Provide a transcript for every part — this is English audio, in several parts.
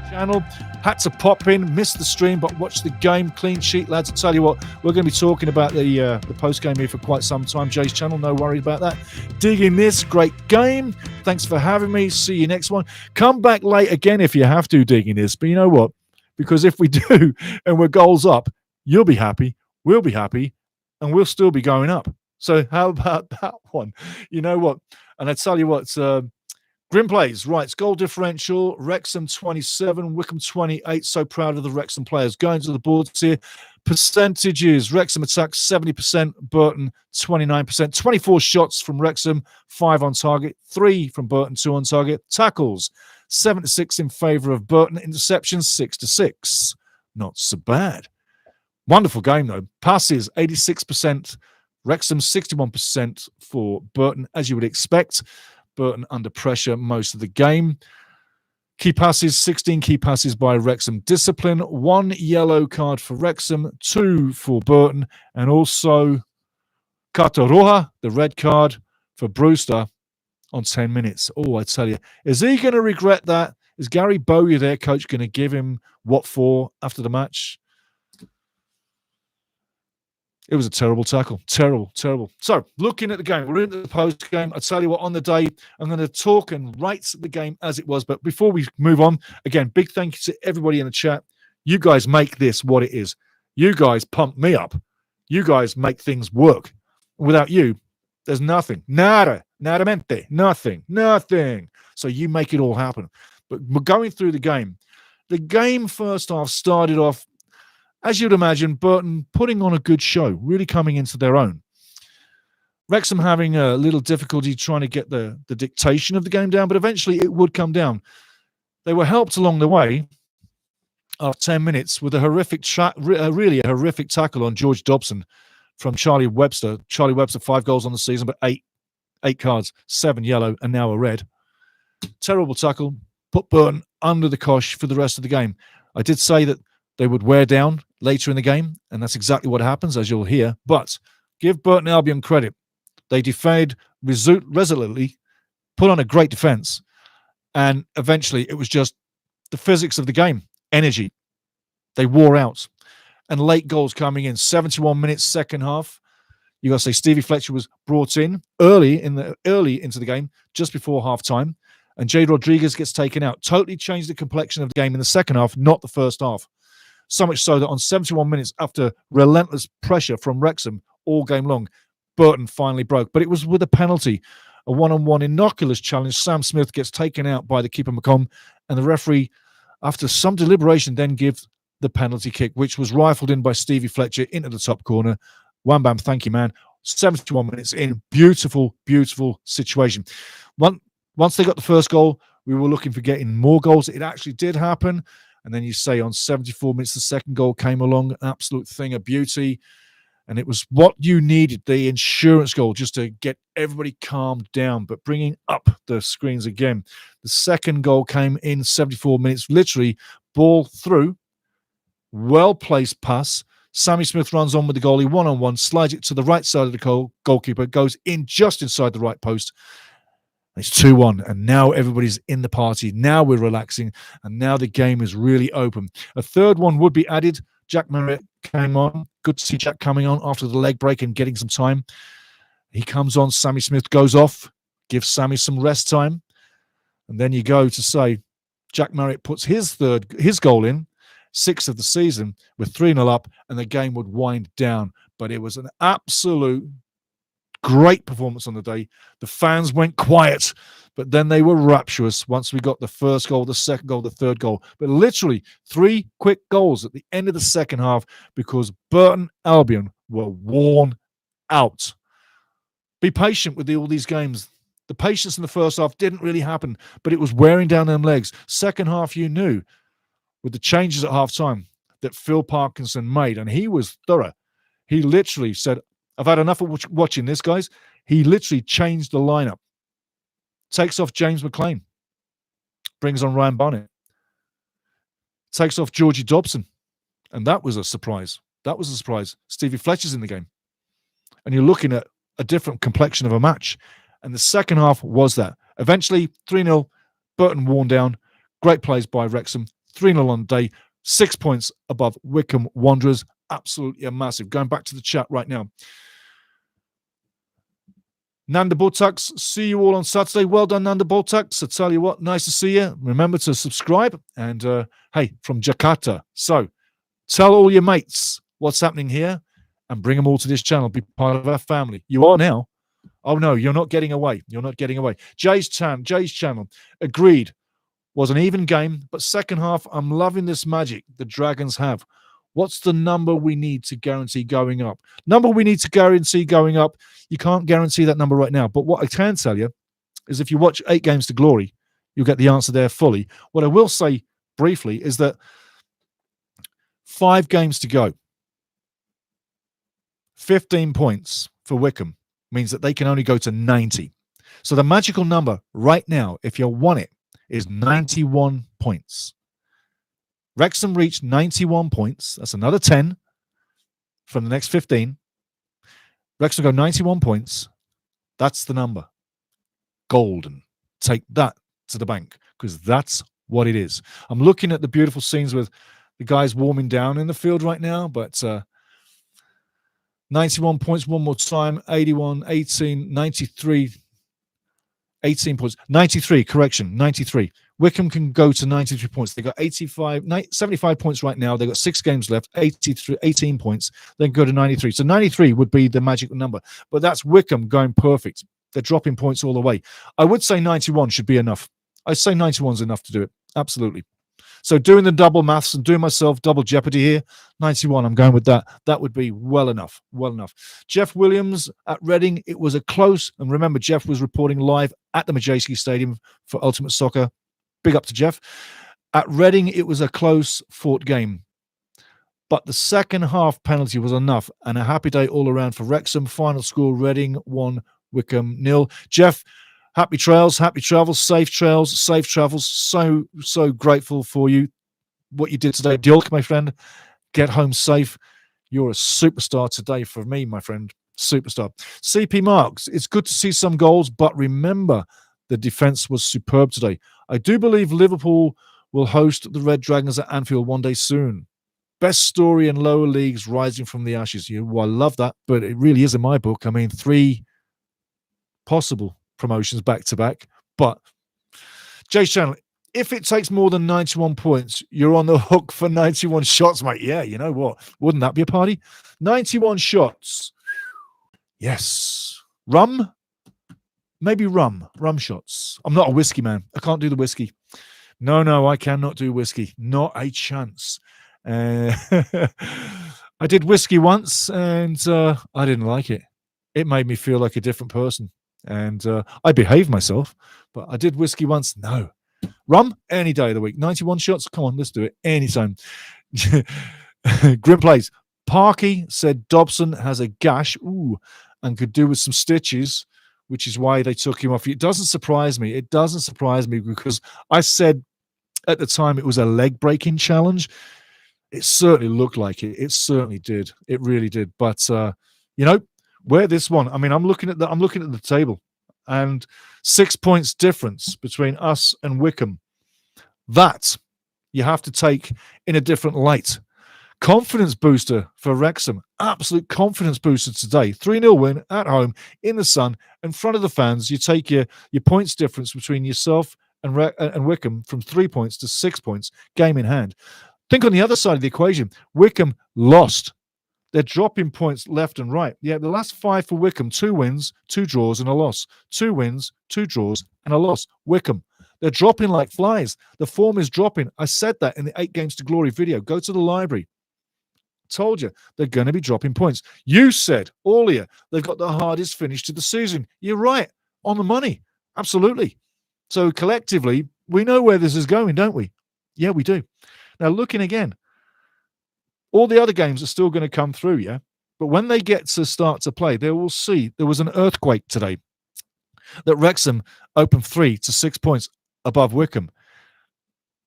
channel. Had to pop in, missed the stream, but watch the game. Clean sheet, lads. I tell you what, we're going to be talking about the post game here for quite some time. Jay's channel, no worry about that. Digging this, great game. Thanks for having me. See you next one. Come back late again if you have to, digging this. But you know what? Because if we do and we're goals up, you'll be happy, we'll be happy, and we'll still be going up. So how about that one? You know what? And I tell you what, Grim plays, right, it's goal differential, Wrexham 27, Wickham 28. So proud of the Wrexham players. Going to the boards here, percentages, Wrexham attacks 70%, Burton 29%, 24 shots from Wrexham, 5 on target, 3 from Burton, 2 on target. Tackles, 7-6 in favour of Burton, interceptions 6-6. Not so bad. Wonderful game though. Passes, 86%, Wrexham 61% for Burton, as you would expect. Burton under pressure most of the game. Key passes, 16 key passes by Wrexham. Discipline, 1 yellow card for Wrexham, 2 for Burton, and also Carta Roja, the red card for Brewster on 10 minutes. Oh, I tell you, is he going to regret that? Is Gary Bowyer, their coach, going to give him what for after the match? It was a terrible tackle. Terrible, terrible. So, looking at the game, we're into the post game. I tell you what, on the day, I'm going to talk and rate the game as it was. But before we move on, again, big thank you to everybody in the chat. You guys make this what it is. You guys pump me up. You guys make things work. Without you, there's nothing. Nada. Nadamente. Nothing. Nothing. So you make it all happen. But we're going through the game. The game first half started off, as you'd imagine, Burton putting on a good show, really coming into their own. Wrexham having a little difficulty trying to get the dictation of the game down, but eventually it would come down. They were helped along the way after 10 minutes with a horrific, really a horrific tackle on George Dobson from Charlie Webster. Charlie Webster, 5 goals on the season, but 8 cards, 7 yellow, and now a red. Terrible tackle, put Burton under the cosh for the rest of the game. I did say that they would wear down later in the game, and that's exactly what happens, as you'll hear. But give Burton Albion credit. They defended resolutely, put on a great defence, and eventually it was just the physics of the game, energy. They wore out. And late goals coming in, 71 minutes, second half. You got to say Stevie Fletcher was brought in early into the game, just before half-time, and Jay Rodriguez gets taken out. Totally changed the complexion of the game in the second half, not the first half. So much so that on 71 minutes, after relentless pressure from Wrexham all game long, Burton finally broke. But it was with a penalty, a one-on-one innocuous challenge. Sam Smith gets taken out by the keeper McComb, and the referee, after some deliberation, then gives the penalty kick, which was rifled in by Stevie Fletcher into the top corner. Wham bam, thank you, man. 71 minutes in. Beautiful, beautiful situation. Once they got the first goal, we were looking for getting more goals. It actually did happen. And then you say on 74 minutes, the second goal came along, an absolute thing of beauty. And it was what you needed, the insurance goal, just to get everybody calmed down. But bringing up the screens again, the second goal came in 74 minutes, literally ball through, well-placed pass. Sammy Smith runs on with the goalie, one-on-one, slides it to the right side of the goalkeeper, goes in just inside the right post. It's 2-1, and now everybody's in the party. Now we're relaxing, and now the game is really open. A third one would be added. Jack Marriott came on. Good to see Jack coming on after the leg break and getting some time. He comes on. Sammy Smith goes off, gives Sammy some rest time. And then you go to say Jack Marriott puts his goal in, 6th of the season, with 3-0 up, and the game would wind down. But it was an absolute great performance on the day. The fans went quiet, but then they were rapturous once we got the first goal, the second goal, the third goal. But literally 3 quick goals at the end of the second half because Burton Albion were worn out. Be patient with all these games. The patience in the first half didn't really happen, but it was wearing down them legs. Second half, you knew with the changes at half-time that Phil Parkinson made, and he was thorough. He literally said, I've had enough of watching this, guys. He literally changed the lineup. Takes off James McLean. Brings on Ryan Barnett. Takes off Georgie Dobson. And that was a surprise. That was a surprise. Stevie Fletcher's in the game. And you're looking at a different complexion of a match. And the second half was that. Eventually, 3-0, Burton worn down. Great plays by Wrexham. 3-0 on the day, 6 points above Wycombe Wanderers. Absolutely massive. Going back to the chat right now. Nanda Boltux, see you all on Saturday. Well done, Nanda Boltux. I tell you what, nice to see you. Remember to subscribe. And hey, from Jakarta. So tell all your mates what's happening here and bring them all to this channel. Be part of our family. You are now. Oh, no, you're not getting away. You're not getting away. Jay's channel. Agreed. Was an even game, but second half, I'm loving this magic the Dragons have. What's the number we need to guarantee going up? Number we need to guarantee going up. You can't guarantee that number right now. But what I can tell you is if you watch 8 Games to Glory, you'll get the answer there fully. What I will say briefly is that 5 games to go. 15 points for Wycombe means that they can only go to 90. So the magical number right now, if you want it, is 91 points. Wrexham reached 91 points. That's another 10 from the next 15. Wrexham go 91 points. That's the number. Golden. Take that to the bank because that's what it is. I'm looking at the beautiful scenes with the guys warming down in the field right now, but 91 points one more time. 81, 18, 93, 18 points. 93, correction, 93. Wycombe can go to 93 points. They got 75 points right now. They got 6 games left, 18 points. Then go to 93. So 93 would be the magic number. But that's Wycombe going perfect. They're dropping points all the way. I would say 91 should be enough. I'd say 91 is enough to do it. Absolutely. So doing the double maths and doing myself double jeopardy here, 91, I'm going with that. That would be well enough. Well enough. Jeff Williams at Reading, it was a close, and remember, Jeff was reporting live at the Majeski Stadium for Ultimate Soccer. Big up to Jeff. At Reading, it was a close fought game. But the second half penalty was enough, and a happy day all around for Wrexham. Final score, Reading 1, Wycombe 0. Jeff, happy trails, happy travels, safe trails, safe travels. So grateful for you, what you did today. Diolch, my friend. Get home safe. You're a superstar today for me, my friend. Superstar. CP Marks, it's good to see some goals, but remember, the defence was superb today. I do believe Liverpool will host the Red Dragons at Anfield one day soon. Best story in lower leagues rising from the ashes. I love that, but it really is in my book. I mean, 3 possible promotions back to back. But Jay's channel, if it takes more than 91 points, you're on the hook for 91 shots, mate. Yeah, you know what? Wouldn't that be a party? 91 shots. Yes. Rum? Maybe rum shots. I'm not a whiskey man. I can't do the whiskey. No, I cannot do whiskey. Not a chance. I did whiskey once and I didn't like it. It made me feel like a different person. And I behaved myself, but I did whiskey once. No. Rum, any day of the week. 91 shots. Come on, let's do it. Anytime. Grim plays. Parky said Dobson has a gash and could do with some stitches, which is why they took him off. It doesn't surprise me. It doesn't surprise me because I said at the time it was a leg-breaking challenge. It certainly looked like it. It certainly did. It really did. But where this one, I mean, I'm looking at the table, and 6 points difference between us and Wycombe. That you have to take in a different light. Confidence booster for Wrexham. Absolute confidence booster today. 3-0 win at home in the sun in front of the fans. You take your points difference between yourself and Wycombe from 3 points to 6 points, game in hand. Think on the other side of the equation, Wycombe lost. They're dropping points left and right. Yeah, the last 5 for Wycombe, 2 wins, 2 draws and a loss. 2 wins, 2 draws and a loss. Wycombe. They're dropping like flies. The form is dropping. I said that in the 8 Games to Glory video. Go to the library. Told you they're going to be dropping points. You said earlier they've got the hardest finish to the season. You're right. On the money. Absolutely. So collectively, we know where this is going, don't we? Yeah, we do. Now, looking again, all the other games are still going to come through, yeah? But when they get to start to play, they will see there was an earthquake today that Wrexham opened 3 to 6 points above Wycombe.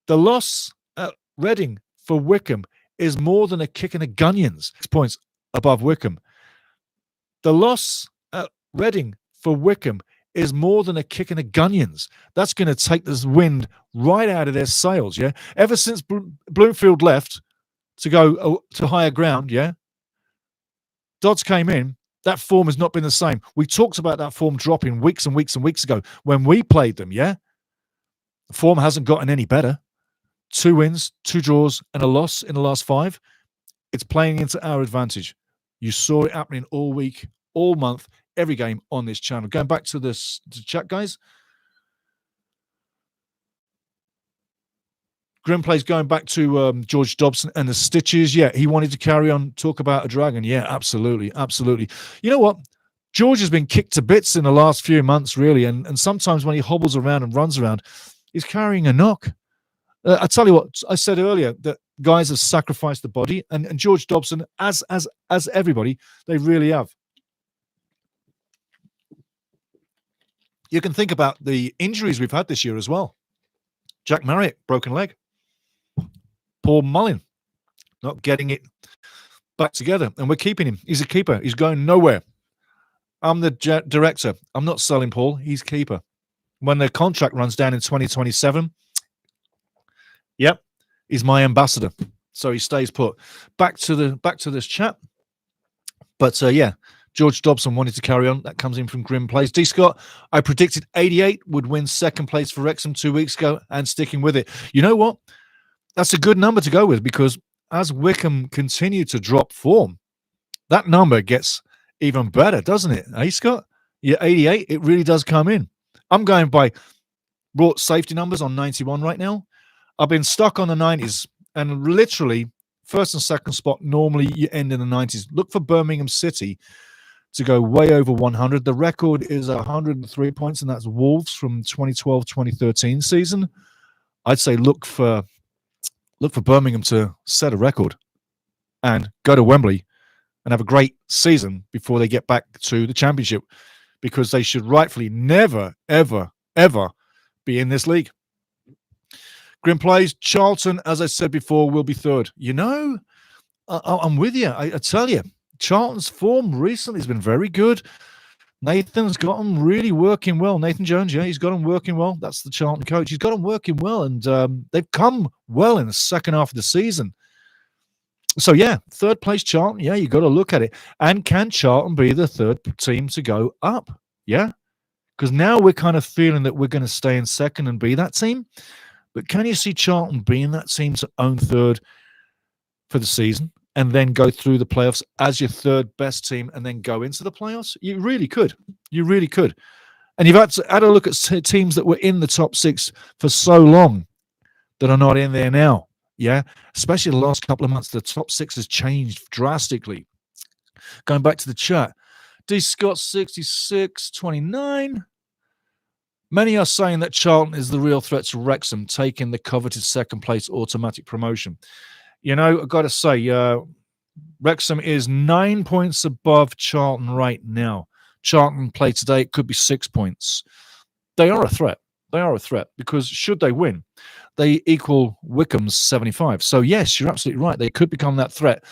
The loss at Reading for Wycombe is more than a kick in the gunyons. 6 points above Wycombe. The loss at Reading for Wycombe is more than a kick in the gunyons. That's going to take this wind right out of their sails, yeah? Ever since Bloomfield left to go to higher ground, yeah? Dodds came in, that form has not been the same. We talked about that form dropping weeks and weeks and weeks ago when we played them, yeah? The form hasn't gotten any better. 2 wins, 2 draws, and a loss in the last 5. It's playing into our advantage. You saw it happening all week, all month, every game on this channel. Going back to the chat, guys. Grim plays going back to George Dobson and the stitches. Yeah, he wanted to carry on, talk about a dragon. Yeah, absolutely, absolutely. You know what? George has been kicked to bits in the last few months, really, and sometimes when he hobbles around and runs around, he's carrying a knock. I tell you what, I said earlier that guys have sacrificed the body, and George Dobson, as everybody, they really have. You can think about the injuries we've had this year as well. Jack Marriott, broken leg. Paul Mullin, not getting it back together. And we're keeping him. He's a keeper. He's going nowhere. I'm the director. I'm not selling Paul. He's keeper. When the contract runs down in 2027, yep, he's my ambassador. So he stays put. Back to this chat. But yeah, George Dobson wanted to carry on. That comes in from Grim Plays. D. Scott, I predicted 88 would win second place for Wrexham 2 weeks ago and sticking with it. You know what? That's a good number to go with because as Wycombe continue to drop form, that number gets even better, doesn't it? Hey, Scott? Yeah, 88, it really does come in. I'm going by raw safety numbers on 91 right now. I've been stuck on the 90s and literally first and second spot, normally you end in the 90s. Look for Birmingham City to go way over 100. The record is 103 points, and that's Wolves from 2012-2013 season. I'd say look for Birmingham to set a record and go to Wembley and have a great season before they get back to the Championship, because they should rightfully never, ever, ever be in this league. Grim Plays, Charlton, as I said before, will be third. You know, I'm with you. I tell you, Charlton's form recently has been very good. Nathan's got them really working well. Nathan Jones, yeah, he's got them working well. That's the Charlton coach. He's got them working well, and they've come well in the second half of the season. So, yeah, third place Charlton, yeah, you got to look at it. And can Charlton be the third team to go up? Yeah, because now we're kind of feeling that we're going to stay in second and be that team. But can you see Charlton being that team to own third for the season and then go through the playoffs as your third best team and then go into the playoffs? You really could. You really could. And you've had a look at teams that were in the top 6 for so long that are not in there now. Yeah, especially the last couple of months, the top 6 has changed drastically. Going back to the chat, D. Scott 66-29. Many are saying that Charlton is the real threat to Wrexham, taking the coveted second place automatic promotion. You know, I've got to say, Wrexham is 9 points above Charlton right now. Charlton play today, it could be 6 points. They are a threat. They are a threat because should they win, they equal Wycombe's 75. So, yes, you're absolutely right. They could become that threat.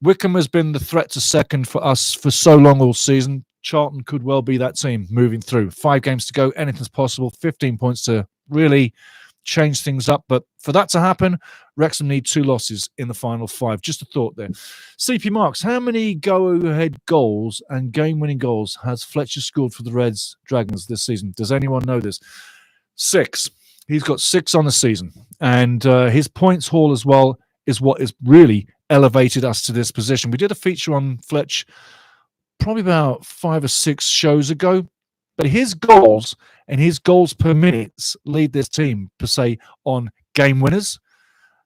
Wycombe has been the threat to second for us for so long all season. Charlton could well be that team moving through. 5 games to go. Anything's possible. 15 points to really change things up. But for that to happen, Wrexham need 2 losses in the final 5. Just a thought there. CP Marks, how many go-ahead goals and game-winning goals has Fletcher scored for the Reds Dragons this season? Does anyone know this? 6. He's got 6 on the season. And his points haul as well is what has really elevated us to this position. We did a feature on Fletcher probably about 5 or 6 shows ago, but his goals and his goals per minute lead this team per se on game winners,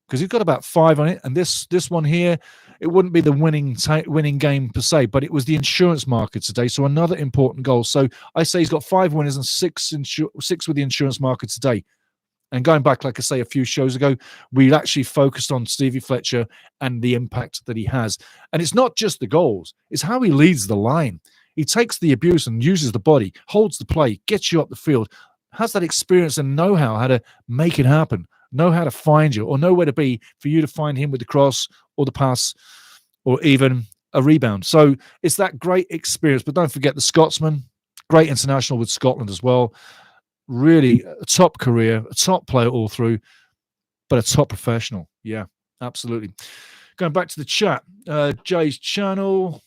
because he's got about 5 on it. And this one here, it wouldn't be the winning game per se, but it was the insurance market today. So another important goal. So I say he's got 5 winners and 6 with the insurance market today. And going back, like I say, a few shows ago, we actually focused on Stevie Fletcher and the impact that he has. And it's not just the goals. It's how he leads the line. He takes the abuse and uses the body, holds the play, gets you up the field, has that experience and know-how how to make it happen, know how to find you or know where to be for you to find him with the cross or the pass or even a rebound. So it's that great experience. But don't forget the Scotsman, Great international with Scotland as well. Really a top career, a top player all through, but a top professional. Yeah, absolutely. Going back to the chat, Jay's channel.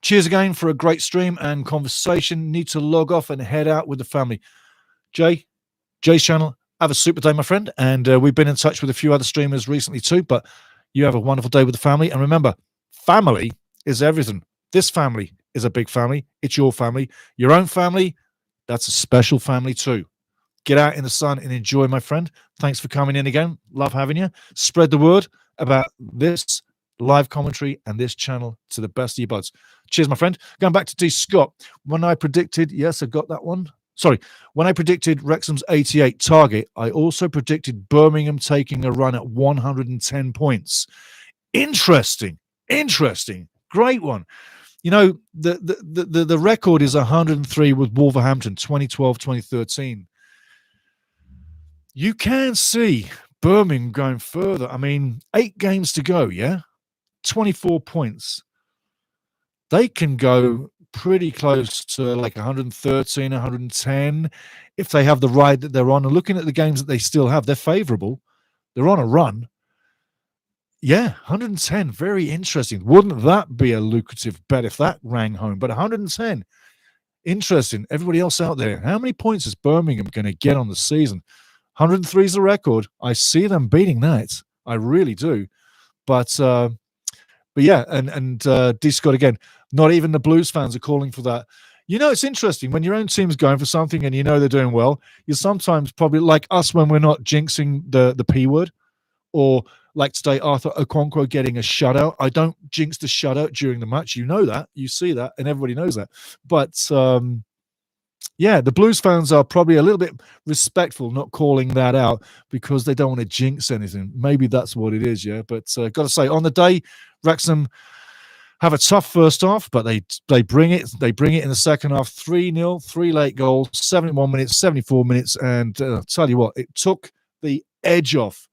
Cheers again for a great stream and conversation. Need to log off and head out with the family. Jay's channel, have a super day, my friend. And we've been in touch with a few other streamers recently too, but you have a wonderful day with the family. And remember, family is everything. This family is a big family. It's your family. Your own family, that's a special family too. Get out in the sun and enjoy, my friend. Thanks for coming in again. Love having you. Spread the word about this live commentary and this channel to the best of your buds. Cheers, my friend. Going back to D. Scott. When I predicted, yes, I got that one. Sorry. When I predicted Wrexham's 88 target, I also predicted Birmingham taking a run at 110 points. Interesting. Great one. You know, the record is 103 with Wolverhampton, 2012-2013. You can see Birmingham going further. I mean, 8 games to go, yeah? 24 points. They can go pretty close to like 113, 110 if they have the ride that they're on. And looking at the games that they still have, they're favourable. They're on a run. Yeah, 110. Very interesting. Wouldn't that be a lucrative bet if that rang home? But 110. Interesting. Everybody else out there, how many points is Birmingham going to get on the season? 103 is the record. I see them beating that. I really do. But yeah, and D. Scott again, not even the Blues fans are calling for that. You know, it's interesting when your own team's going for something and you know they're doing well. You're sometimes probably like us when we're not jinxing the P word, or like today, Arthur Okonkwo getting a shutout. I don't jinx the shutout during the match. You know that. You see that, and everybody knows that. But yeah, the Blues fans are probably a little bit respectful, not calling that out because they don't want to jinx anything. Maybe that's what it is, yeah. But got to say, on the day, Wrexham have a tough first half, but they bring it. They bring it in the second half. 3-0, 3 late goals, 71 minutes, 74 minutes, and I'll tell you what, it took the edge off.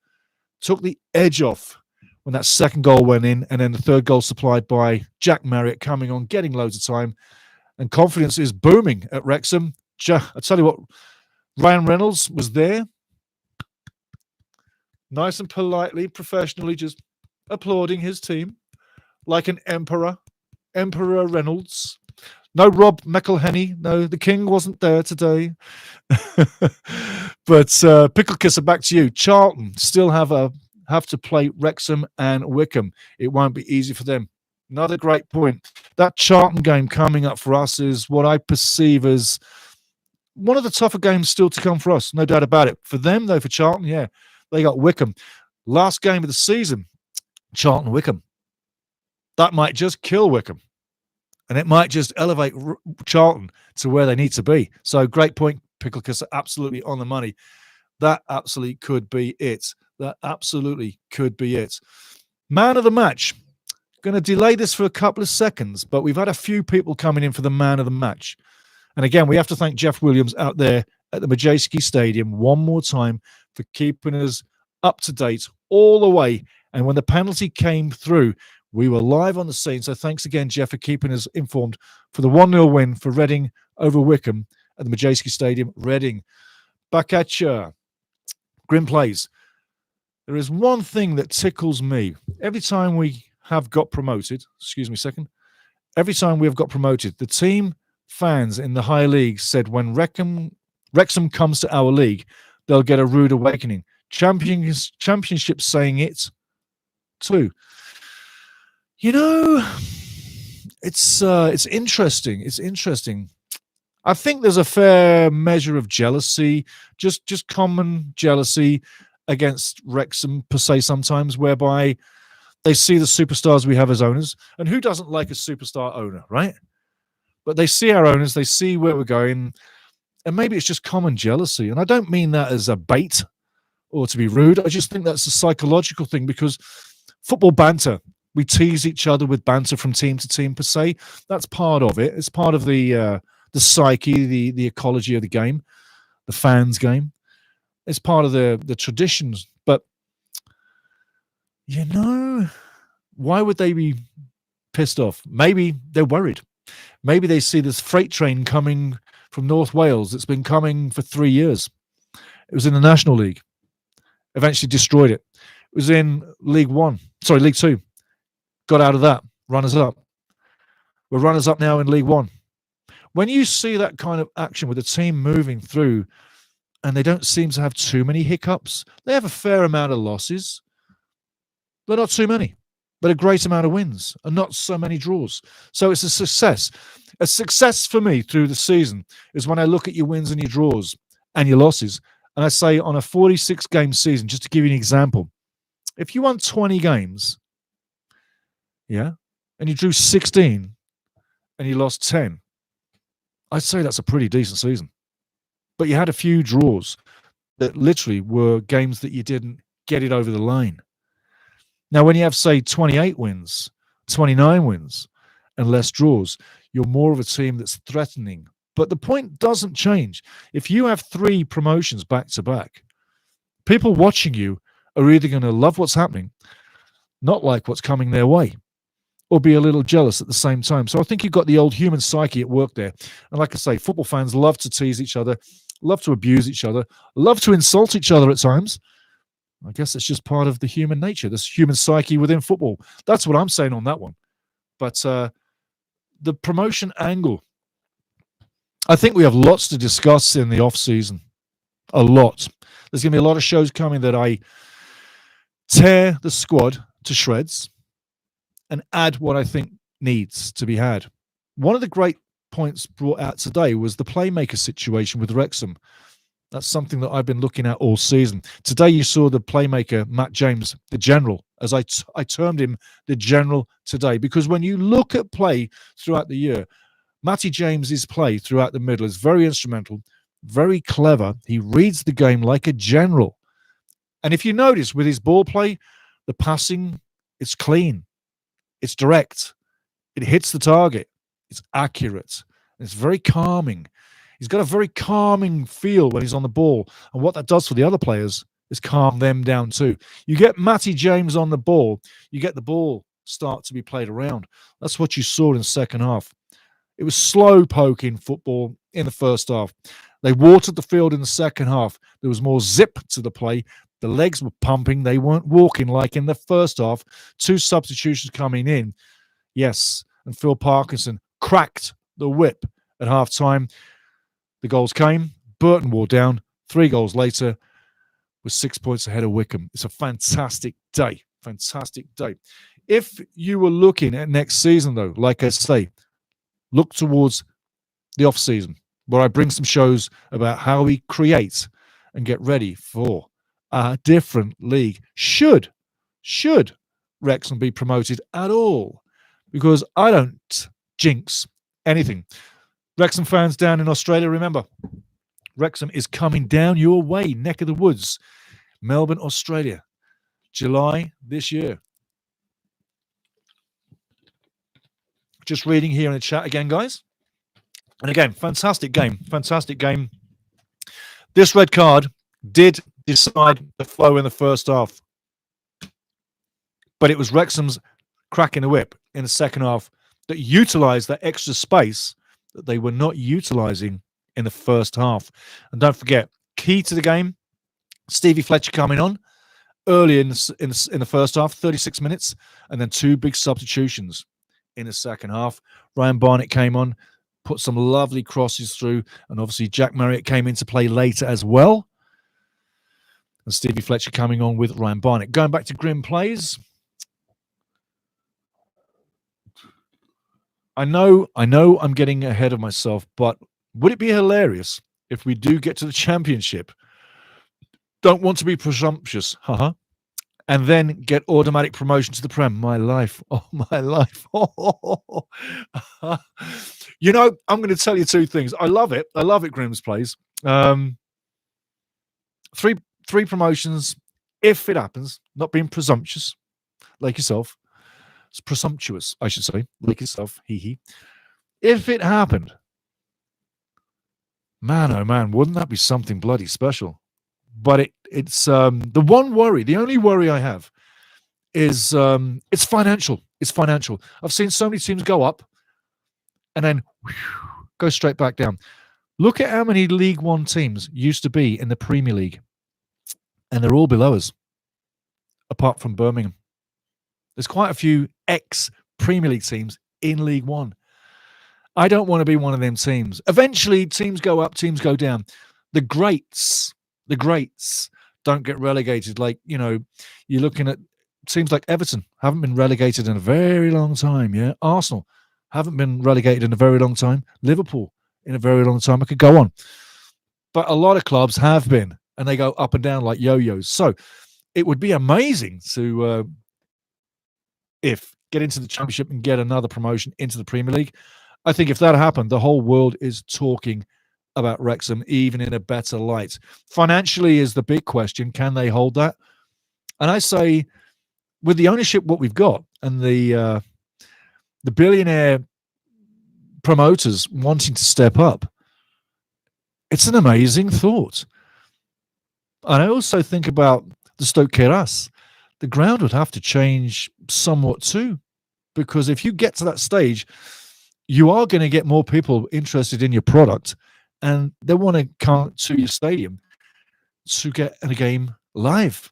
When that second goal went in, and then the third goal supplied by Jack Marriott coming on, getting loads of time. And confidence is booming at Wrexham. I tell you what, Ryan Reynolds was there, nice and politely, professionally, just applauding his team like an emperor. Emperor Reynolds. No Rob McElhenney. No, the king wasn't there today. But Pickle Kisser, back to you. Charlton still have to play Wrexham and Wickham. It won't be easy for them. Another great point. That Charlton game coming up for us is what I perceive as one of the tougher games still to come for us. No doubt about it. For them, though, for Charlton, yeah, they got Wickham. Last game of the season, Charlton-Wickham. That might just kill Wickham. And it might just elevate Charlton to where they need to be. So great point, Pickle Kisser. Absolutely on the money. That absolutely could be it. Man of the match. Going to delay this for a couple of seconds, but we've had a few people coming in for the man of the match. And again, we have to thank Jeff Williams out there at the Majeski Stadium one more time for keeping us up to date all the way. And when the penalty came through, we were live on the scene. So thanks again, Jeff, for keeping us informed for the 1-0 win for Reading over Wickham at the Majeski Stadium. Reading. Back at you. Grim Plays. There is one thing that tickles me. Every time we have got promoted, every time we have got promoted, the team fans in the higher league said when Wrexham comes to our league, they'll get a rude awakening. Championship saying it too. You know, it's interesting. It's interesting. I think there's a fair measure of jealousy, just common jealousy against Wrexham per se sometimes, whereby they see the superstars we have as owners. And who doesn't like a superstar owner, right? But they see our owners, they see where we're going, and maybe it's just common jealousy. And I don't mean that as a bait or to be rude. I just think that's a psychological thing because football banter, we tease each other with banter from team to team per se. That's part of it. It's part of the psyche, the ecology of the game, the fans' game. It's part of the traditions. But, you know, why would they be pissed off? Maybe they're worried. Maybe they see this freight train coming from North Wales. It's been coming for 3 years. It was in the National League. Eventually destroyed it. It was in League Two. Got out of that. Runners up. We're runners up now in League One. When you see that kind of action with a team moving through and they don't seem to have too many hiccups, they have a fair amount of losses, but not too many, but a great amount of wins and not so many draws. So it's a success. A success for me through the season is when I look at your wins and your draws and your losses. And I say on a 46-game season, just to give you an example, if you won 20 games, yeah, and you drew 16 and you lost 10, I'd say that's a pretty decent season. But you had a few draws that literally were games that you didn't get it over the line. Now, when you have, say, 28 wins, 29 wins, and less draws, you're more of a team that's threatening. But the point doesn't change. If you have 3 promotions back to back, people watching you are either going to love what's happening, not like what's coming their way, or be a little jealous at the same time. So I think you've got the old human psyche at work there. And like I say, football fans love to tease each other, love to abuse each other, love to insult each other at times. I guess it's just part of the human nature, this human psyche within football. That's what I'm saying on that one. But the promotion angle, I think we have lots to discuss in the off-season. A lot. There's going to be a lot of shows coming that I tear the squad to shreds and add what I think needs to be had. One of the great points brought out today was the playmaker situation with Wrexham. That's something that I've been looking at all season. Today you saw the playmaker, Matt James, the general, as I termed him, the general today. Because when you look at play throughout the year, Matty James's play throughout the middle is very instrumental, very clever. He reads the game like a general. And if you notice with his ball play, the passing, it's clean, it's direct, it hits the target, it's accurate, and it's very calming. He's got a very calming feel when he's on the ball. And what that does for the other players is calm them down too. You get Matty James on the ball, you get the ball start to be played around. That's what you saw in the second half. It was slow poking football in the first half. They watered the field in the second half. There was more zip to the play. The legs were pumping. They weren't walking like in the first half. 2 substitutions coming in. Yes, and Phil Parkinson cracked the whip at half-time. The goals came. Burton wore down. 3 goals later was 6 points ahead of Wycombe. It's a fantastic day. Fantastic day. If you were looking at next season, though, like I say, look towards the off-season, where I bring some shows about how we create and get ready for a different league. Should Wrexham be promoted at all? Because I don't jinx anything. Wrexham fans down in Australia, remember, Wrexham is coming down your way, neck of the woods. Melbourne, Australia, July this year. Just reading here in the chat again, guys. And again, fantastic game. Fantastic game. This red card did decide the flow in the first half. But it was Wrexham's cracking the whip in the second half that utilised that extra space that they were not utilising in the first half. And don't forget, key to the game, Stevie Fletcher coming on early in the first half, 36 minutes, and then 2 big substitutions in the second half. Ryan Barnett came on, put some lovely crosses through, and obviously Jack Marriott came into play later as well. And Stevie Fletcher coming on with Ryan Barnett. Going back to grim plays, I know I'm getting ahead of myself, but would it be hilarious if we do get to the championship, don't want to be presumptuous, and then get automatic promotion to the Prem? My life. Oh, my life. You know, I'm going to tell you 2 things. I love it. Grimm's plays. 3 promotions, if it happens, not being presumptuous, like yourself. It's presumptuous, I should say, like yourself, hee. If it happened, man, oh man, wouldn't that be something bloody special? But it's the one worry, the only worry I have is it's financial. It's financial. I've seen so many teams go up and then go straight back down. Look at how many League One teams used to be in the Premier League, and they're all below us, apart from Birmingham. There's quite a few ex-Premier League teams in League One. I don't want to be one of them teams. Eventually, teams go up, teams go down. The greats don't get relegated. Like, you're looking at teams like Everton, haven't been relegated in a very long time, yeah? Arsenal haven't been relegated in a very long time. Liverpool in a very long time. I could go on. But a lot of clubs have been, and they go up and down like yo-yos. So it would be amazing to if get into the Championship and get another promotion into the Premier League. I think if that happened, the whole world is talking about Wrexham, even in a better light. Financially is the big question. Can they hold that? And I say, with the ownership what we've got and the billionaire promoters wanting to step up, it's an amazing thought. And I also think about the Stoke Keras. The ground would have to change somewhat too, because if you get to that stage, you are going to get more people interested in your product, and they want to come to your stadium to get a game live.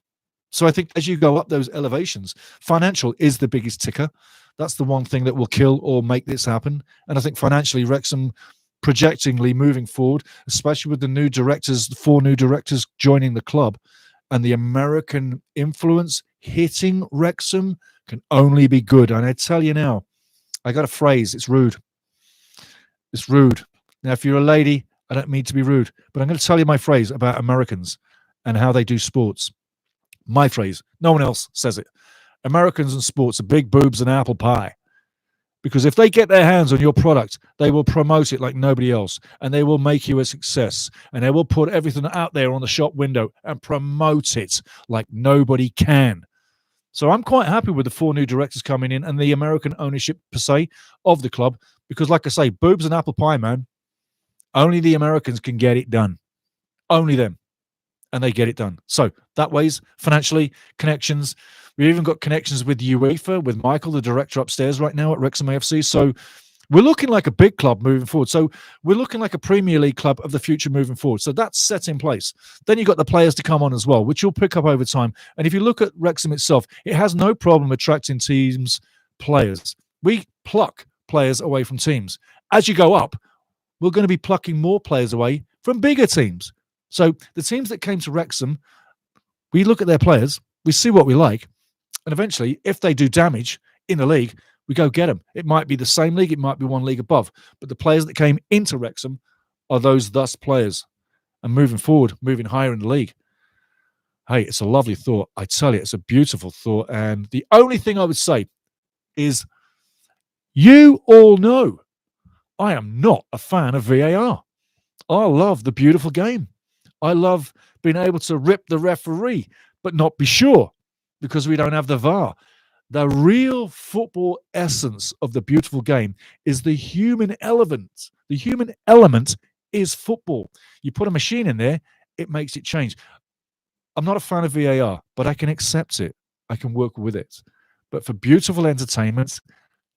So I think as you go up those elevations, financial is the biggest ticker. That's the one thing that will kill or make this happen. And I think financially, Wrexham projectingly moving forward, especially with the new directors, the 4 new directors joining the club, and the American influence hitting Wrexham can only be good. And I tell you now, I got a phrase. It's rude. It's rude. Now, if you're a lady, I don't mean to be rude, but I'm going to tell you my phrase about Americans and how they do sports. My phrase. No one else says it. Americans and sports are big boobs and apple pie. Because if they get their hands on your product, they will promote it like nobody else, and they will make you a success, and they will put everything out there on the shop window and promote it like nobody can. So I'm quite happy with the 4 new directors coming in and the American ownership, per se, of the club, because like I say, boobs and apple pie, man, only the Americans can get it done. Only them. And they get it done. So that way's financially, connections. We've even got connections with UEFA, with Michael, the director upstairs right now at Wrexham AFC. So we're looking like a big club moving forward. So we're looking like a Premier League club of the future moving forward. So that's set in place. Then you've got the players to come on as well, which you'll pick up over time. And if you look at Wrexham itself, it has no problem attracting teams, players. We pluck players away from teams. As you go up, we're going to be plucking more players away from bigger teams. So the teams that came to Wrexham, we look at their players, we see what we like, and eventually, if they do damage in the league, we go get them. It might be the same league, it might be one league above, but the players that came into Wrexham are those thus players. And moving forward, moving higher in the league, hey, it's a lovely thought. I tell you, it's a beautiful thought. And the only thing I would say is, you all know I am not a fan of VAR. I love the beautiful game. I love being able to rip the referee, but not be sure, because we don't have the VAR. The real football essence of the beautiful game is the human element. The human element is football. You put a machine in there, it makes it change. I'm not a fan of VAR, but I can accept it. I can work with it. But for beautiful entertainment,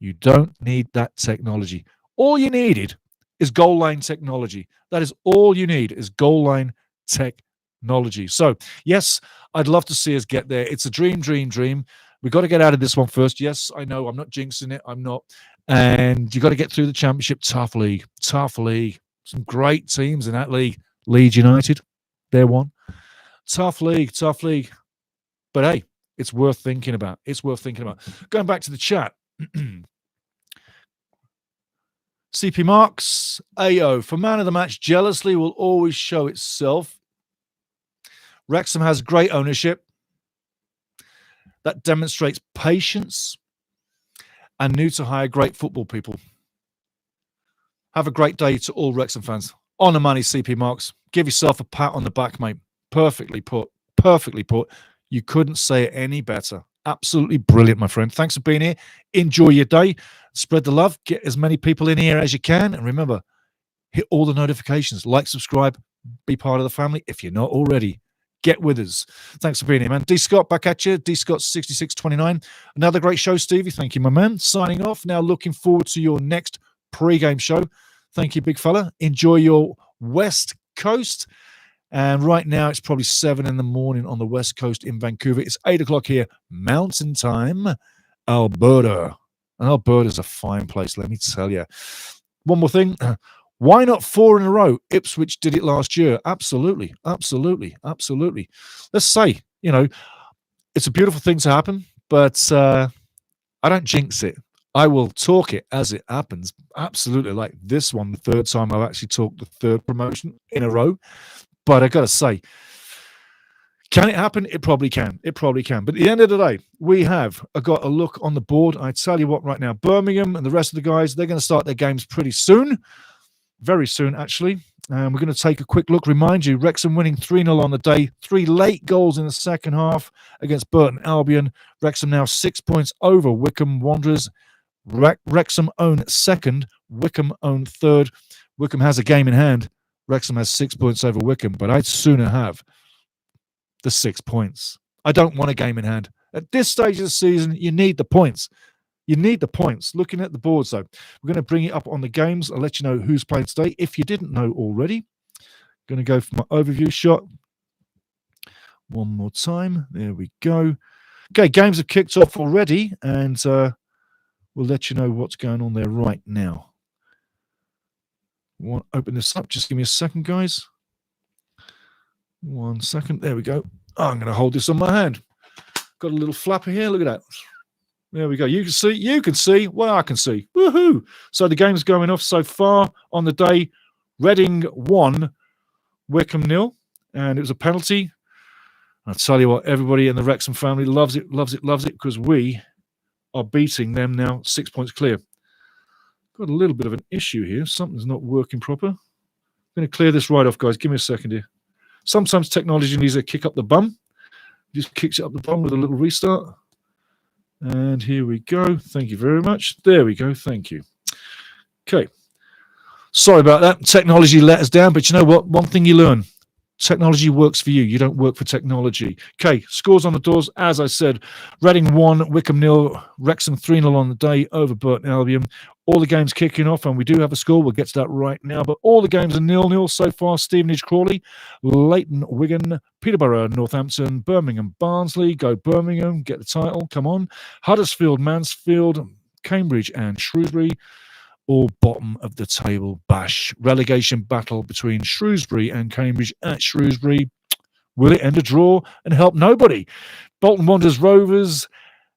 you don't need that technology. All you needed is goal line technology. That is all you need, is goal line technology. So, yes, I'd love to see us get there. It's a dream. We've got to get out of this one first. Yes, I know. I'm not jinxing it. I'm not. And you got to get through the Championship. Tough league. Some great teams in that league. Leeds United, they're one. Tough league. But hey, it's worth thinking about. Going back to the chat. CP Marks, AO, for man of the match, jealously will always show itself. Wrexham has great ownership. That demonstrates patience and new to hire great football people. Have a great day to all Wrexham fans. On the money, CP Marks. Give yourself a pat on the back, mate. Perfectly put. You couldn't say it any better. Absolutely brilliant, my friend. Thanks for being here. Enjoy your day. Spread the love. Get as many people in here as you can. And remember, hit all the notifications. Like, subscribe, be part of the family if you're not already. Get with us. Thanks for being here, man. D. Scott, back at you. D. Scott 6629. Another great show, Stevie. Thank you, my man. Signing off. Now looking forward to your next pre-game show. Thank you, big fella. Enjoy your West Coast. And right now, it's probably 7 in the morning on the West Coast in Vancouver. It's 8 o'clock here, Mountain Time, Alberta. And Alberta's a fine place, let me tell you. One more thing. Why not 4 in a row? Ipswich did it last year. Absolutely, absolutely, absolutely. Let's say, it's a beautiful thing to happen, but I don't jinx it. I will talk it as it happens. Absolutely, like this one, the third time I've actually talked the third promotion in a row. But I got to say, can it happen? It probably can. It probably can. But at the end of the day, we have got a look on the board. I tell you what, right now, Birmingham and the rest of the guys, they're going to start their games pretty soon. Very soon, actually. And we're going to take a quick look. Remind you, Wrexham winning 3-0 on the day. 3 late goals in the second half against Burton Albion. Wrexham now 6 points over Wycombe Wanderers. Wrexham own second. Wycombe own third. Wycombe has a game in hand. Wrexham has 6 points over Wycombe, but I'd sooner have the 6 points. I don't want a game in hand. At this stage of the season, you need the points. You need the points. Looking at the boards, though, we're going to bring it up on the games. I'll let you know who's playing today. If you didn't know already, going to go for my overview shot. One more time. There we go. Okay, games have kicked off already, and we'll let you know what's going on there right now. Want to open this up? Just give me a second, guys. 1 second. There we go. Oh, I'm going to hold this on my hand. Got a little flapper here. Look at that. There we go. You can see what I can see. Woohoo! So the game's going off so far on the day. Reading 1, Wycombe 0, and it was a penalty. I'll tell you what, everybody in the Wrexham family loves it, because we are beating them now 6 points clear. Got a little bit of an issue here. Something's not working proper. I'm going to clear this right off, guys. Give me a second here. Sometimes technology needs a kick up the bum. Just kicks it up the bum with a little restart. And here we go. Thank you very much. There we go. Thank you. Okay. Sorry about that. Technology let us down, but you know what? One thing you learn. Technology works for you. You don't work for technology. Okay, scores on the doors. As I said, Reading 1, Wycombe 0, Wrexham 3-0 on the day over Burton Albion. All the games kicking off, and we do have a score. We'll get to that right now. But all the games are 0-0 so far. Stevenage, Crawley, Leighton, Wigan, Peterborough, Northampton, Birmingham, Barnsley. Go Birmingham, get the title. Come on. Huddersfield, Mansfield, Cambridge, and Shrewsbury. All bottom of the table bash. Relegation battle between Shrewsbury and Cambridge at Shrewsbury. Will it end a draw and help nobody? Bolton Wanderers Rovers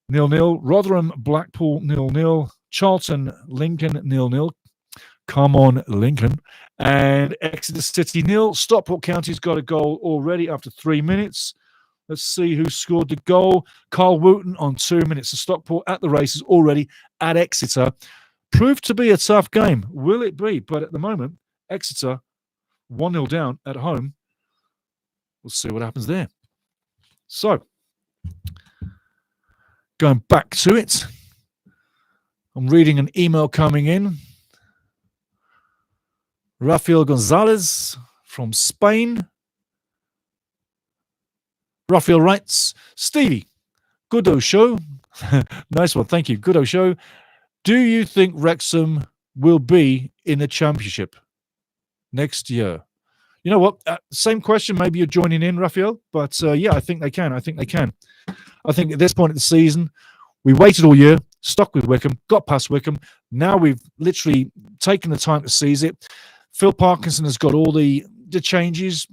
0-0. Rotherham Blackpool 0-0. Charlton Lincoln 0-0. Come on, Lincoln. And Exeter City 0. Stockport County's got a goal already after 3 minutes. Let's see who scored the goal. Carl Wooten on 2 minutes. So Stockport at the races already at Exeter. Proved to be a tough game. Will it be? But at the moment, Exeter 1-0 down at home. We'll see what happens there. So, going back to it. I'm reading an email coming in. Rafael Gonzalez from Spain. Rafael writes, Stevie, good show. Nice one. Thank you. Good show. Do you think Wrexham will be in the Championship next year? You know what? Same question. Maybe you're joining in, Raphael. But yeah, I think they can. I think at this point of the season, we waited all year, stuck with Wycombe, got past Wycombe. Now we've literally taken the time to seize it. Phil Parkinson has got all the changes,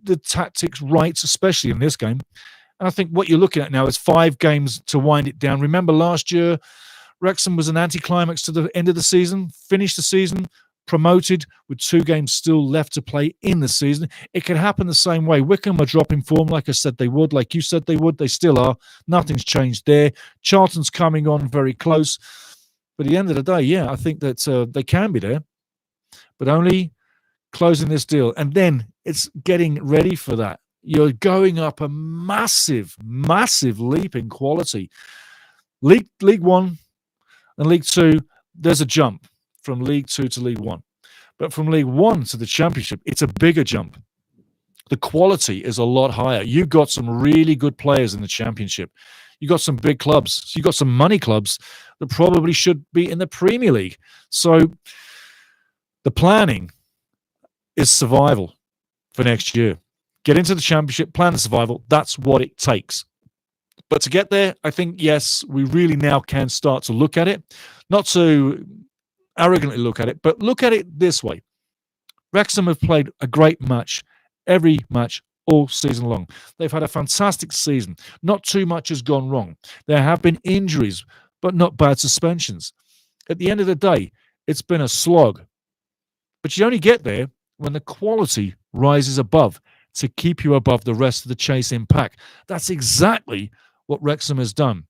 the tactics right, especially in this game. And I think what you're looking at now is 5 games to wind it down. Remember last year, Wrexham was an anticlimax to the end of the season, finished the season, promoted with 2 games still left to play in the season. It could happen the same way. Wycombe are dropping form like I said they would, like you said they would. They still are. Nothing's changed there. Charlton's coming on very close. But at the end of the day, yeah, I think that they can be there, but only closing this deal. And then it's getting ready for that. You're going up a massive, massive leap in quality. League 1 and League 2, there's a jump from League 2 to League 1. But from League 1 to the Championship, it's a bigger jump. The quality is a lot higher. You've got some really good players in the Championship. You've got some big clubs. You've got some money clubs that probably should be in the Premier League. So The planning is survival for next year. Get into the championship, plan the survival. That's what it takes. But to get there, I think, yes, we really now can start to look at it. Not to arrogantly look at it, but look at it this way. Wrexham have played a great match, every match, all season long. They've had a fantastic season. Not too much has gone wrong. There have been injuries, but not bad suspensions. At the end of the day, it's been a slog. But you only get there when the quality rises above to keep you above the rest of the chasing pack. That's exactly what Wrexham has done.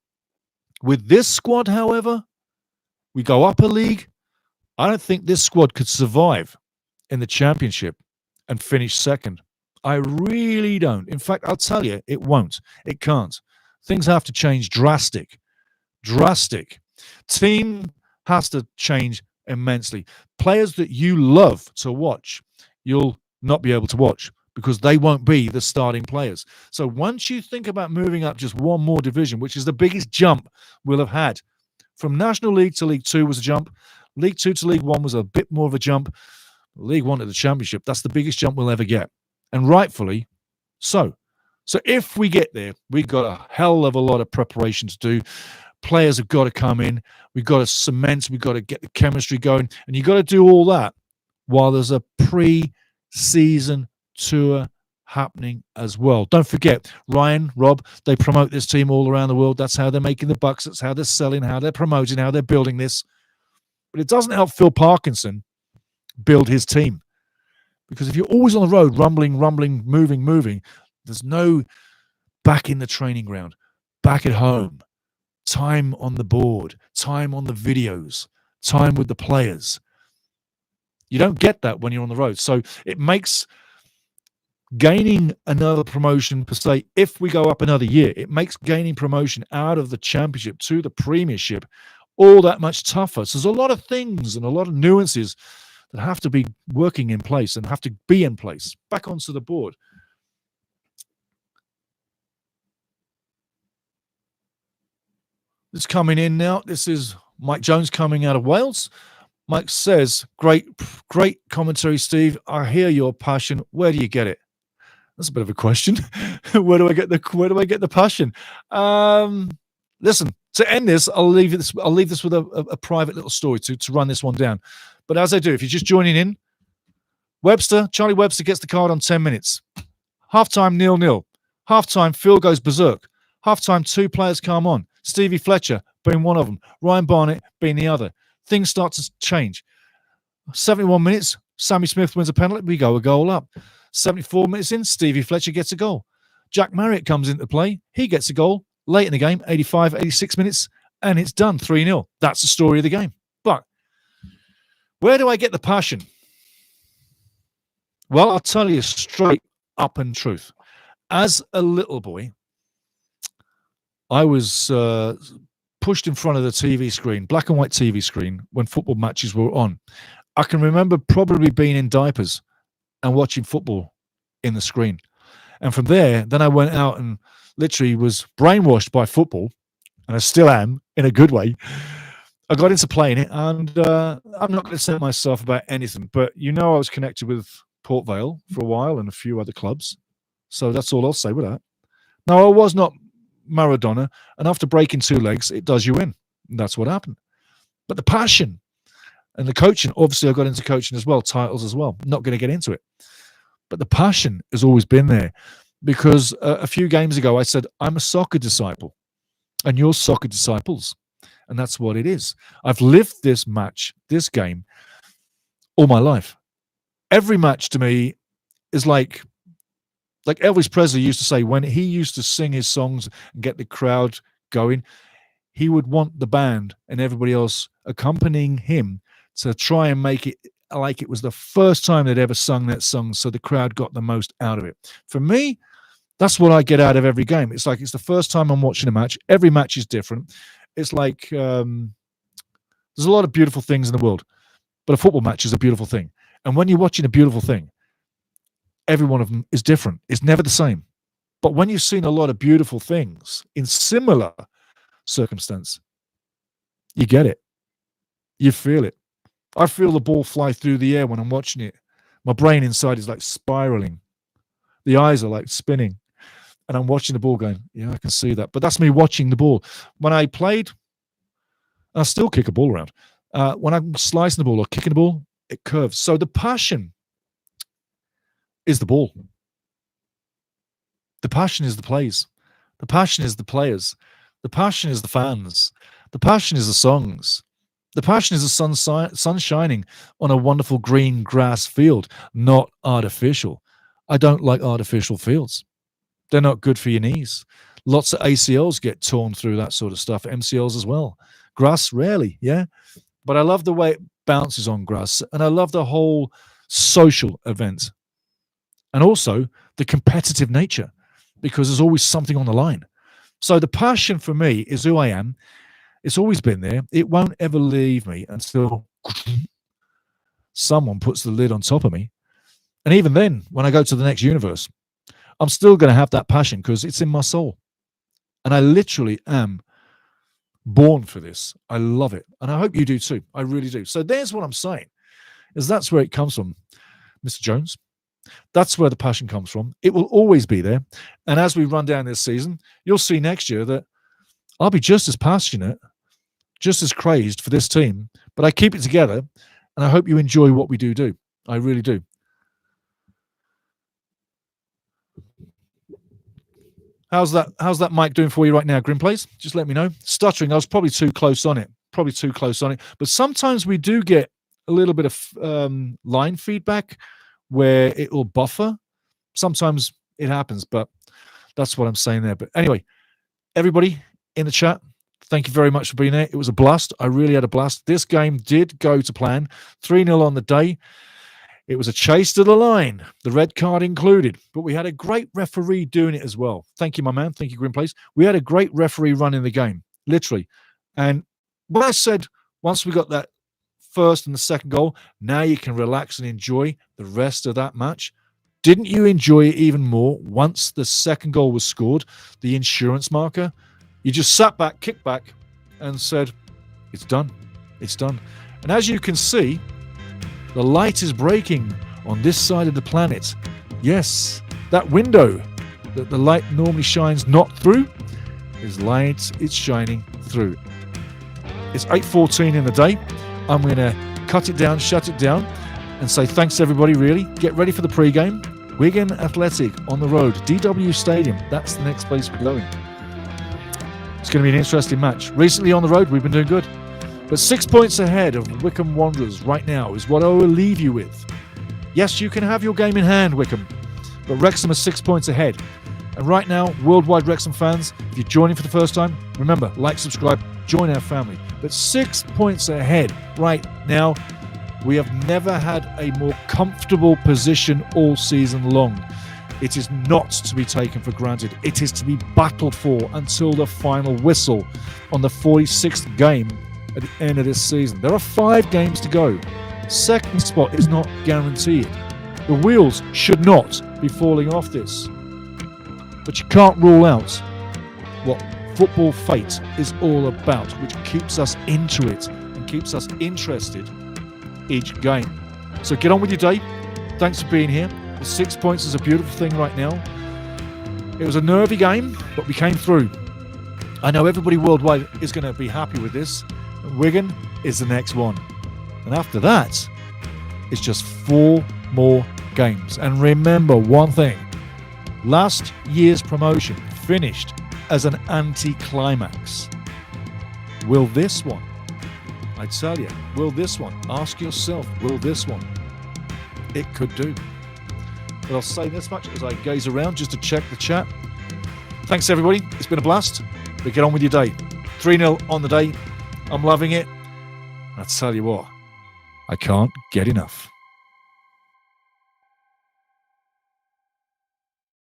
With this squad, however, we go up a league. I don't think this squad could survive in the championship and finish second. I really don't. In fact, I'll tell you, it won't. It can't. Things have to change drastic. Team has to change immensely. Players that you love to watch, you'll not be able to watch because they won't be the starting players. So once you think about moving up just one more division, which is the biggest jump we'll have had, from National League to League Two was a jump. League Two to League One was a bit more of a jump. League One to the Championship, that's the biggest jump we'll ever get. And rightfully so. So if we get there, we've got a hell of a lot of preparation to do. Players have got to come in. We've got to cement. We've got to get the chemistry going. And you've got to do all that while there's a pre-season tour happening as well. Don't forget, Ryan, Rob, they promote this team all around the world. That's how they're making the bucks. That's how they're selling, how they're promoting, how they're building this. But it doesn't help Phil Parkinson build his team. Because if you're always on the road, rumbling, moving, there's no back in the training ground, back at home, time on the board, time on the videos, time with the players. You don't get that when you're on the road. So it makes gaining another promotion, per se, if we go up another year, it makes gaining promotion out of the championship to the premiership all that much tougher. So there's a lot of things and a lot of nuances that have to be working in place and have to be in place. Back onto the board. This coming in now. This is Mike Jones coming out of Wales. Mike says, great commentary, Steve. I hear your passion. Where do you get it? That's a bit of a question. Where do I get the passion? Listen, to end this, I'll leave this with a private little story to run this one down. But as I do, if you're just joining in, Charlie Webster gets the card on 10 minutes. Halftime 0-0. Halftime, Phil goes berserk. Halftime, 2 players come on. Stevie Fletcher being one of them. Ryan Barnett being the other. Things start to change. 71 minutes, Sammy Smith wins a penalty. We go a goal up. 74 minutes in, Stevie Fletcher gets a goal. Jack Marriott comes into play. He gets a goal late in the game, 85, 86 minutes, and it's done 3-0. That's the story of the game. But where do I get the passion? Well, I'll tell you straight up and truth. As a little boy, I was pushed in front of the TV screen, black and white TV screen, when football matches were on. I can remember probably being in diapers and watching football in the screen. And from there, then I went out and literally was brainwashed by football, and I still am, in a good way. I got into playing it, and I'm not going to say myself about anything, but I was connected with Port Vale for a while and a few other clubs. So that's all I'll say with that. No, I was not Maradona, and after breaking 2 legs, it does you in. And that's what happened. But the passion and the coaching, obviously I got into coaching as well, titles as well. Not going to get into it. But the passion has always been there, because a few games ago I said, I'm a soccer disciple and you're soccer disciples. And that's what it is. I've lived this game, all my life. Every match to me is like Elvis Presley used to say, when he used to sing his songs and get the crowd going, he would want the band and everybody else accompanying him to try and make it like it was the first time they'd ever sung that song, so the crowd got the most out of it. For me, that's what I get out of every game. It's like it's the first time I'm watching a match. Every match is different. It's like there's a lot of beautiful things in the world, but a football match is a beautiful thing. And when you're watching a beautiful thing, every one of them is different. It's never the same. But when you've seen a lot of beautiful things in similar circumstance, you get it. You feel it. I feel the ball fly through the air when I'm watching it. My brain inside is like spiraling. The eyes are like spinning. And I'm watching the ball going, yeah, I can see that. But that's me watching the ball. When I played, I still kick a ball around. When I'm slicing the ball or kicking the ball, it curves. So the passion is the ball. The passion is the plays. The passion is the players. The passion is the fans. The passion is the songs. The passion is the sun shining on a wonderful green grass field, not artificial. I don't like artificial fields. They're not good for your knees. Lots of ACLs get torn through that sort of stuff, MCLs as well. Grass, rarely, yeah? But I love the way it bounces on grass, and I love the whole social event. And also the competitive nature, because there's always something on the line. So the passion for me is who I am. It's always been there. It won't ever leave me until someone puts the lid on top of me. And even then, when I go to the next universe, I'm still going to have that passion because it's in my soul. And I literally am born for this. I love it. And I hope you do too. I really do. So there's what I'm saying, is that's where it comes from, Mr. Jones. That's where the passion comes from. It will always be there. And as we run down this season, you'll see next year that I'll be just as passionate, just as crazed for this team, but I keep it together, and I hope you enjoy what we do. I really do. How's that mic doing for you right now, Grimplays? Just let me know. Stuttering, I was probably too close on it. But sometimes we do get a little bit of line feedback where it will buffer. Sometimes it happens, but that's what I'm saying there. But anyway, everybody in the chat, thank you very much for being there. It was a blast. I really had a blast. This game did go to plan. 3-0 on the day. It was a chase to the line, the red card included. But we had a great referee doing it as well. Thank you, my man. Thank you, Grimplace. We had a great referee running the game, literally. And when I said once we got that first and the second goal, now you can relax and enjoy the rest of that match. Didn't you enjoy it even more once the second goal was scored, the insurance marker? You just sat back, kicked back, and said, it's done. It's done. And as you can see, the light is breaking on this side of the planet. Yes, that window that the light normally shines not through is light, it's shining through. It's 8:14 in the day. I'm going to cut it down, shut it down, and say thanks to everybody, really. Get ready for the pre-game. Wigan Athletic on the road. DW Stadium. That's the next place we're going. It's going to be an interesting match. Recently on the road, we've been doing good. But 6 points ahead of Wycombe Wanderers right now is what I will leave you with. Yes, you can have your game in hand, Wycombe, but Wrexham are 6 points ahead. And right now, worldwide Wrexham fans, if you're joining for the first time, remember, like, subscribe, join our family. But 6 points ahead right now. We have never had a more comfortable position all season long. It is not to be taken for granted. It is to be battled for until the final whistle on the 46th game at the end of this season. There are 5 games to go. Second spot is not guaranteed. The wheels should not be falling off this. But you can't rule out what football fate is all about, which keeps us into it and keeps us interested each game. So get on with your day. Thanks for being here. The 6 points is a beautiful thing right now. It was a nervy game, but we came through. I know everybody worldwide is going to be happy with this. Wigan is the next one. And after that, it's just 4 more games. And remember one thing. Last year's promotion finished as an anticlimax. Will this one? I tell you, will this one? Ask yourself, will this one? It could do. But I'll say this much as I gaze around just to check the chat. Thanks, everybody. It's been a blast. But get on with your day. 3-0 on the day. I'm loving it. I tell you what, I can't get enough.